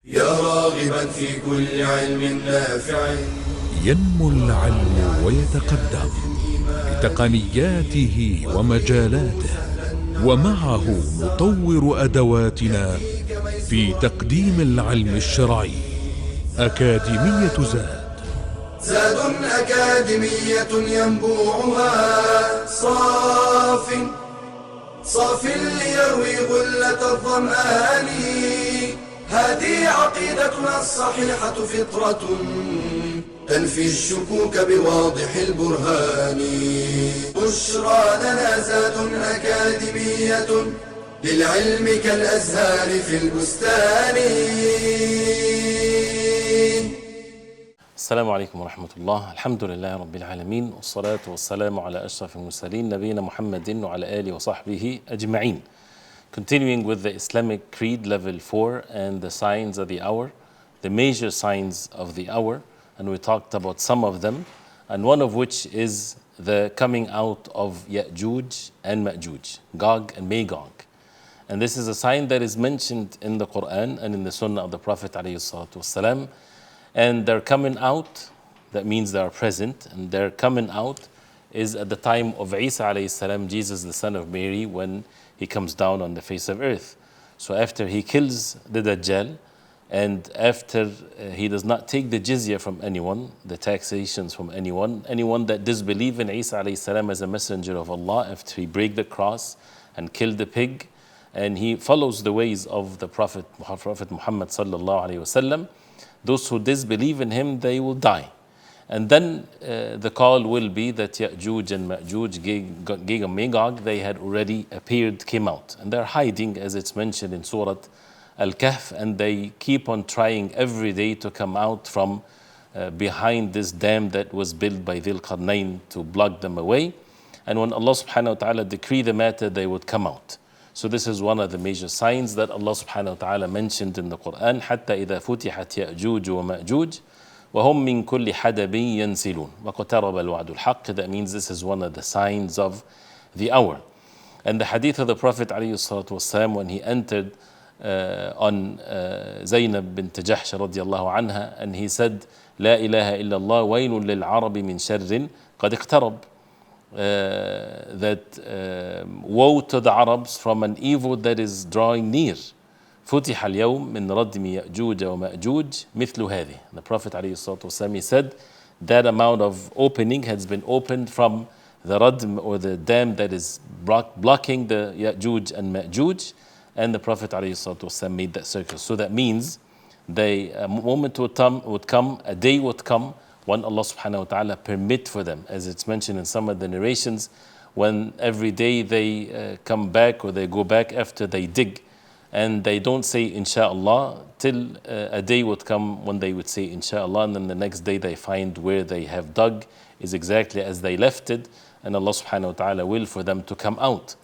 يا راغبا في كل علم نافع. ينمو العلم ويتقدم بتقنياته ومجالاته، ومعه نطور أدواتنا في تقديم العلم الشرعي. أكاديمية زاد أكاديمية ينبوعها صاف ليروي غلة الظمآن. هذه عقيدتنا الصحيحة فطرة تنفي الشكوك بواضح البرهان. بشرى لنا زاد أكاديمية للعلم كالأزهار في البستان. السلام عليكم ورحمة الله. الحمد لله رب العالمين، والصلاة والسلام على أشرف المرسلين نبينا محمد وعلى آله وصحبه أجمعين. Continuing with the Islamic Creed level 4 and the signs of the hour, the major signs of the hour, and we talked about some of them, and one of which is the coming out of Ya'juj and Ma'juj, Gog and Magog. And this is a sign that is mentioned in the Quran and in the Sunnah of the Prophet ﷺ. And they're coming out, that means they are present, and their coming out is at the time of Isa alayhi salam, Jesus the son of Mary, when he comes down on the face of earth. So after he kills the Dajjal, and after he does not take the jizya from anyone, the taxations from anyone that disbelieve in Isa alayhi salam as a messenger of Allah, after he break the cross and kill the pig, and he follows the ways of the Prophet Muhammad sallallahu alayhi wasallam, those who disbelieve in him, they will die. And then the call will be that Ya'juj and Ma'juj, Gog and Magog, they had already appeared, came out. And they're hiding, as it's mentioned in Surah Al-Kahf, and they keep on trying every day to come out from behind this dam that was built by Dhil Qarnayn to block them away. And when Allah subhanahu wa ta'ala decreed the matter, they would come out. So this is one of the major signs that Allah subhanahu wa ta'ala mentioned in the Quran. حتى إذا فتحت يأجوج ومأجوج وهم من كل حدب ينسلون وقترب الوعد الحق. That means this is one of the signs of the hour. And the hadith of the Prophet عليه الصلاة والسلام, when he entered on Zaynab bint Jahsh رضي الله عنها, and he said لا إله إلا الله ويل للعرب من شر قد اقترب. Woe to the Arabs from an evil that is drawing near. فتح اليوم من ردم يأجوج ومأجوج مثل هذه. The Prophet ﷺ, he said that amount of opening has been opened from the radm, or the dam that is blocking the Ya'juj and Ma'juj, and the Prophet ﷺ made that circle. So that means a moment would come, a day would come when Allah subhanahu wa ta'ala permit for them, as it's mentioned in some of the narrations, when every day they come back or they go back after they dig, and they don't say insha'Allah till a day would come when they would say insha'Allah, and then the next day they find where they have dug is exactly as they left it, and Allah subhanahu wa ta'ala will for them to come out.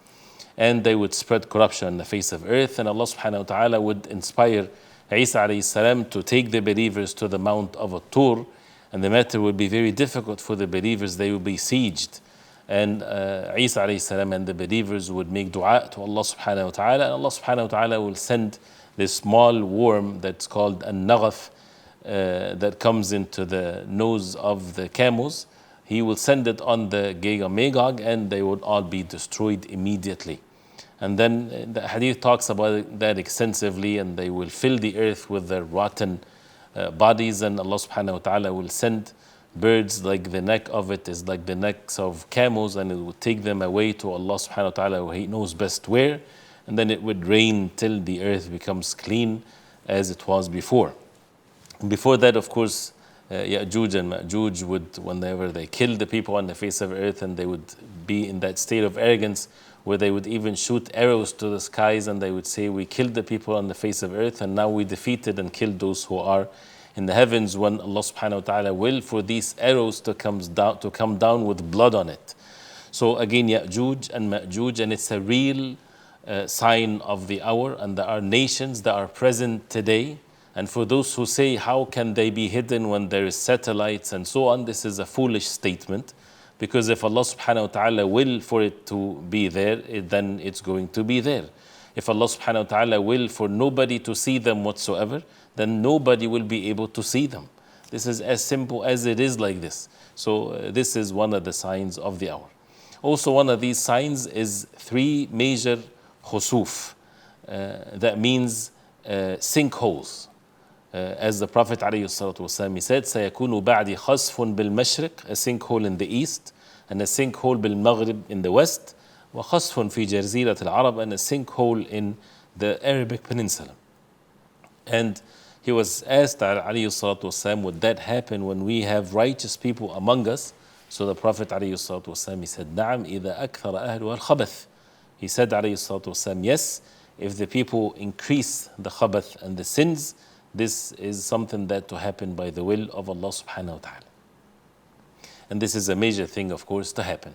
And they would spread corruption on the face of earth, and Allah subhanahu wa ta'ala would inspire Isa alayhi salam to take the believers to the mount of Tur, and the matter would be very difficult for the believers. They would be sieged, and Isa alayhi salam and the believers would make dua to Allah subhanahu wa ta'ala, and Allah subhanahu wa ta'ala will send this small worm that's called an-naghaf that comes into the nose of the camels. He will send it on the Gog and Magog, and they would all be destroyed immediately. And then the hadith talks about that extensively, and they will fill the earth with their rotten bodies, and Allah subhanahu wa ta'ala will send birds like the neck of it is like the necks of camels, and it will take them away to Allah subhanahu wa ta'ala, where He knows best where, and then it would rain till the earth becomes clean as it was before. And before that, of course, Ya'juj and Ma'juj would, whenever they kill the people on the face of earth, and they would be in that state of arrogance where they would even shoot arrows to the skies, and they would say, we killed the people on the face of earth, and now we defeated and killed those who are in the heavens, when Allah subhanahu wa ta'ala will for these arrows to come down with blood on it. So again, Ya'juj and Ma'juj, and it's a real sign of the hour, and there are nations that are present today. And for those who say, how can they be hidden when there is satellites and so on, this is a foolish statement. Because if Allah subhanahu wa ta'ala will for it to be there, then it's going to be there. If Allah subhanahu wa ta'ala will for nobody to see them whatsoever, then nobody will be able to see them. This is as simple as it is like this. So this is one of the signs of the hour. Also, one of these signs is 3 major khusuf. That means sinkholes. As the Prophet ﷺ said, سيكون بعد خسف بالمشرق, a sinkhole in the east, and a sinkhole بالمغرب in the west, وخسف في جزيرة العرب, and a sinkhole in the Arabic Peninsula. And he was asked, ﷺ, would that happen when we have righteous people among us? So the Prophet ﷺ, he said, نعم إذا أكثر أهلها الخبث. He said, ﷺ, yes, if the people increase the khabath and the sins, this is something that to happen by the will of Allah subhanahu wa ta'ala. And this is a major thing, of course, to happen.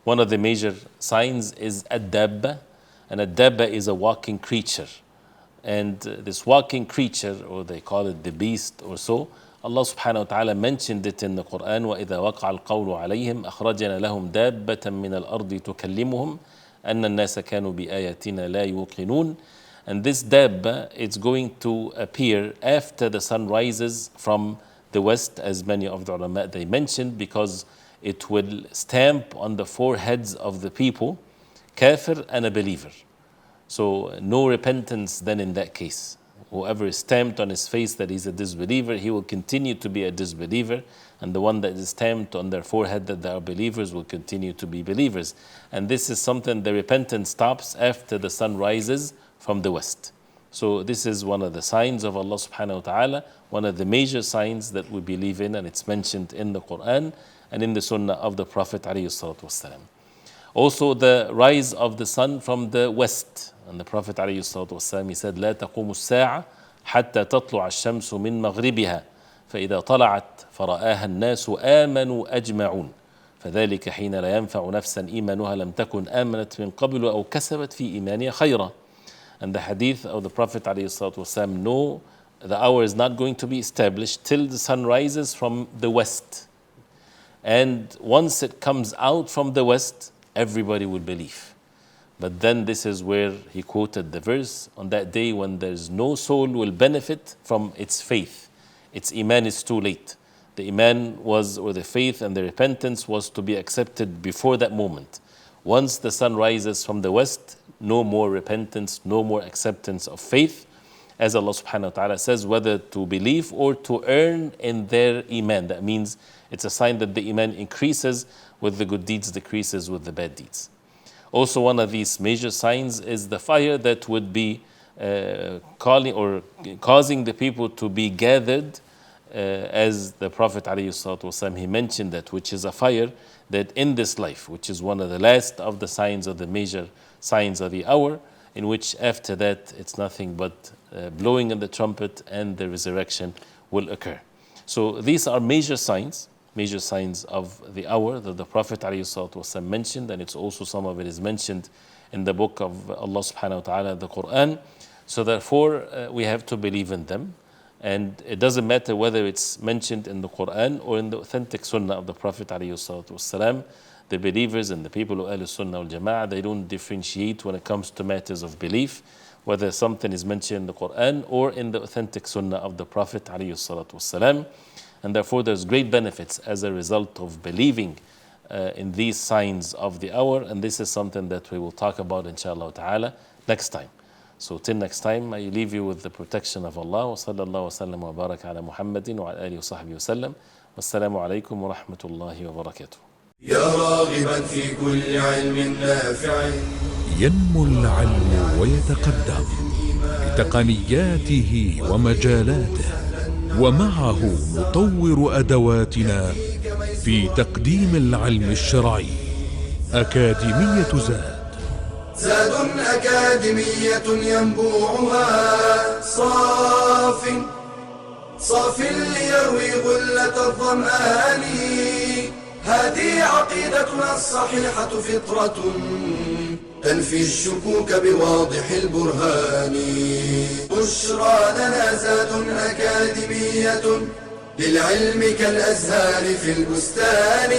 One of the major signs is ad-dabba, and ad-dabba is a walking creature. And this walking creature, or they call it the beast or so, Allah subhanahu wa ta'ala mentioned it in the Quran, وَإِذَا وَقَعَ الْقَوْلُ عَلَيْهِمْ أَخْرَجَنَا لَهُمْ دَابَّةً مِّنَ الْأَرْضِ تُكَلِّمُهُمْ أَنَّ النَّاسَ كَانُوا بِآيَاتِنَا لَا يُوقِنُونَ. And this dabba, it's going to appear after the sun rises from the west, as many of the ulama they mentioned, because it will stamp on the foreheads of the people, kafir and a believer. So no repentance then in that case. Whoever is stamped on his face that he's a disbeliever, he will continue to be a disbeliever, and the one that is stamped on their forehead that they are believers will continue to be believers. And this is something, the repentance stops after the sun rises from the west. So this is one of the signs of Allah subhanahu wa ta'ala, one of the major signs that we believe in, and it's mentioned in the Quran and in the Sunnah of the Prophet alayhi salatu wasalam. Also the rise of the sun from the west. And the Prophet alayhi salatu wasalam, he said, لا تقوم الساعة حتى تطلع الشمس من مغربها فإذا طلعت فرآها الناس آمنوا أجمعون فذلك حين لا ينفع نفسا إيمانها لم تكن آمنت من قبل أو كسبت في إيمانها خيرا. And the hadith of the Prophet ﷺ, no, the hour is not going to be established till the sun rises from the west. And once it comes out from the west, everybody will believe. But then this is where he quoted the verse, on that day when there's no soul will benefit from its faith. Its iman is too late. The iman was, or the faith and the repentance was to be accepted before that moment. Once the sun rises from the west, no more repentance, no more acceptance of faith. As Allah subhanahu wa ta'ala says, whether to believe or to earn in their iman. That means it's a sign that the iman increases with the good deeds, decreases with the bad deeds. Also, one of these major signs is the fire that would be calling or causing the people to be gathered, as the Prophet ﷺ, he mentioned that, which is a fire that in this life, which is one of the last of the signs of the major signs of the hour, in which after that it's nothing but blowing of the trumpet and the resurrection will occur. So these are major signs of the hour that the Prophet ﷺ mentioned, and it's also some of it is mentioned in the book of Allah subhanahu wa ta'ala, the Quran. So therefore we have to believe in them, and it doesn't matter whether it's mentioned in the Quran or in the authentic Sunnah of the Prophet ﷺ. The believers and the people of Ahl Sunnah wal Jama'ah, they don't differentiate when it comes to matters of belief, whether something is mentioned in the Quran or in the authentic Sunnah of the Prophet ﷺ. And therefore there's great benefits as a result of believing in these signs of the hour, and this is something that we will talk about inshallah ta'ala next time. So till next time, I leave you with the protection of Allah. Wa sallallahu wa sallam wa baraka ala Muhammadin wa ala alihi wa sahbihi wa sallam. Wassalamu alaikum wa rahmatullahi wa barakatuh. يا راغبا في كل علم نافع ينمو العلم ويتقدم بتقنياته ومجالاته، ومعه نطور أدواتنا في تقديم العلم الشرعي. أكاديمية زاد أكاديمية ينبوعها صاف ليروي غلة الظمآن. هذه عقيدتنا الصحيحة فطرة تنفي الشكوك بواضح البرهان. بشرى لنا زاد أكاديمية للعلم كالأزهار في البستان.